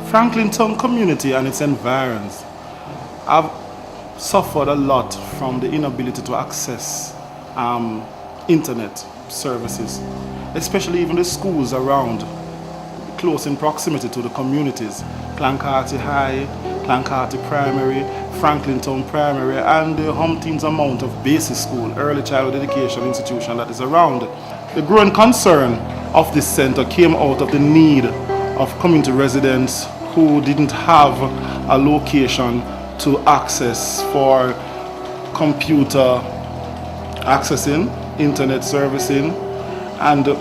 Franklin Town community and its environs have suffered a lot from the inability to access internet services, especially even the schools around, close in proximity to the communities. Clancarty High, Clancarty Primary, Franklin Town Primary, and the umpteen's amount of basic school, early childhood education institution that is around. The growing concern of this center came out of the need of community residents who didn't have a location to access for computer accessing, internet servicing, and a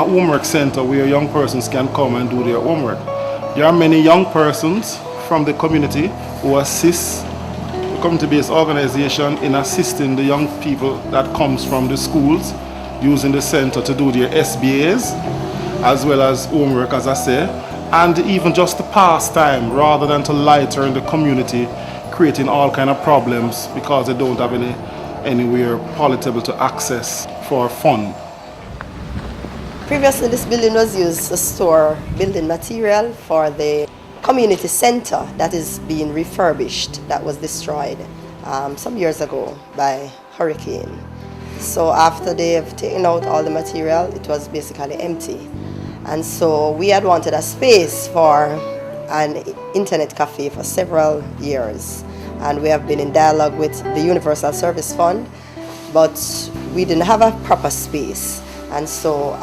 homework center where young persons can come and do their homework. There are many young persons from the community who assist the community-based organization in assisting the young people that comes from the schools, using the center to do their SBAs, as well as homework, as I say, and even just to pass time rather than to lighten the community, creating all kind of problems because they don't have anywhere palatable to access for fun. Previously, this building was used to store building material for the community center that is being refurbished, that was destroyed some years ago by hurricane. So after they've taken out all the material, it was basically empty. And so we had wanted a space for an internet cafe for several years. And we have been in dialogue with the Universal Service Fund, but we didn't have a proper space. And so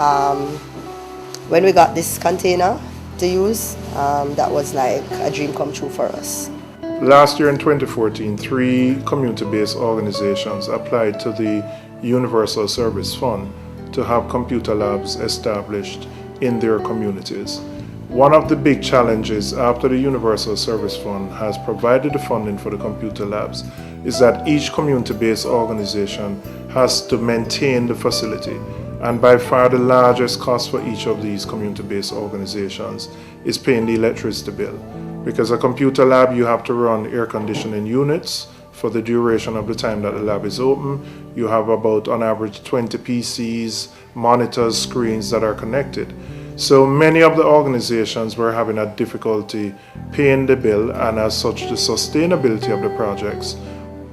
when we got this container to use, that was like a dream come true for us. Last year in 2014, 3 community-based organizations applied to the Universal Service Fund to have computer labs established in their communities. One of the big challenges after the Universal Service Fund has provided the funding for the computer labs is that each community-based organization has to maintain the facility, and by far the largest cost for each of these community-based organizations is paying the electricity bill. Because a computer lab, you have to run air conditioning units for the duration of the time that the lab is open. You have about on average 20 PCs, monitors, screens that are connected. So many of the organizations were having a difficulty paying the bill, and as such the sustainability of the projects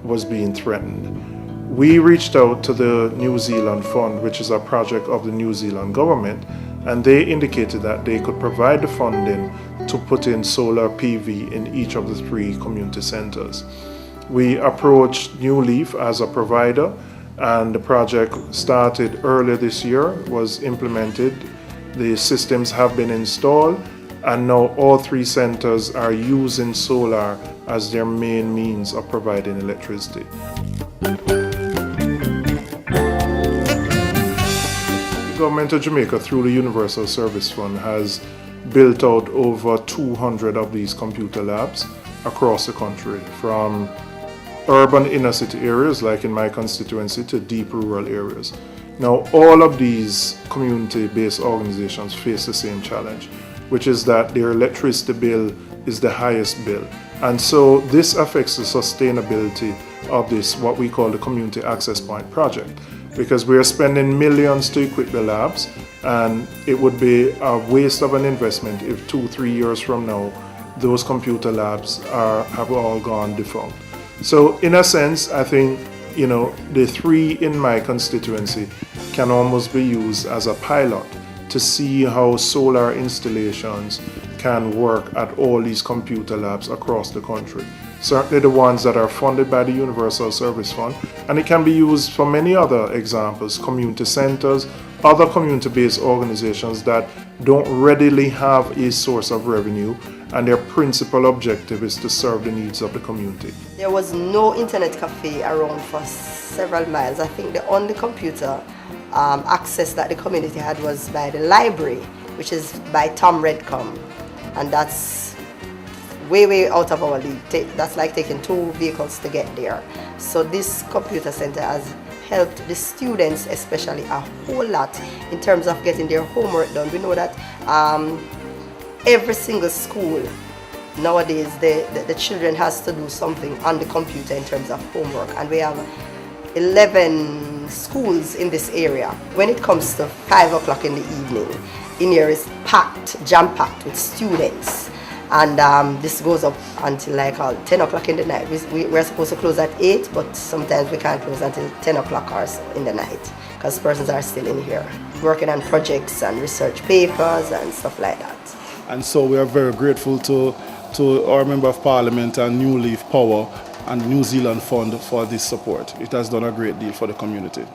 was being threatened. We reached out to the New Zealand Fund, which is a project of the New Zealand government, and they indicated that they could provide the funding to put in solar PV in each of the 3 community centers. We approached New Leaf as a provider, and the project started earlier this year, was implemented. The systems have been installed, and now all 3 centers are using solar as their main means of providing electricity. The government of Jamaica, through the Universal Service Fund, has built out over 200 of these computer labs across the country, from urban inner city areas like in my constituency to deep rural areas. Now, all of these community-based organizations face the same challenge, which is that their electricity bill is the highest bill. And so this affects the sustainability of this, what we call the Community Access Point project, because we are spending millions to equip the labs, and it would be a waste of an investment if 2-3 years from now, those computer labs have all gone defunct. So in a sense, I think, the 3 in my constituency can almost be used as a pilot to see how solar installations can work at all these computer labs across the country. Certainly the ones that are funded by the Universal Service Fund, and it can be used for many other examples, community centers, other community-based organizations that don't readily have a source of revenue, and their principal objective is to serve the needs of the community. There was no internet cafe around for several miles. I think the only computer access that the community had was by the library, which is by Tom Redcom, and that's way out of our league. That's like taking 2 vehicles to get there. So this computer center has helped the students especially a whole lot in terms of getting their homework done. We know that every single school nowadays, the children has to do something on the computer in terms of homework, and we have 11 schools in this area. When it comes to 5 o'clock in the evening, in here is packed, jam-packed with students. And this goes up until like 10 o'clock in the night. We're supposed to close at 8, but sometimes we can't close until 10 o'clock or so in the night because persons are still in here working on projects and research papers and stuff like that. And so we are very grateful to our Member of Parliament and New Leaf Power and New Zealand Fund for this support. It has done a great deal for the community.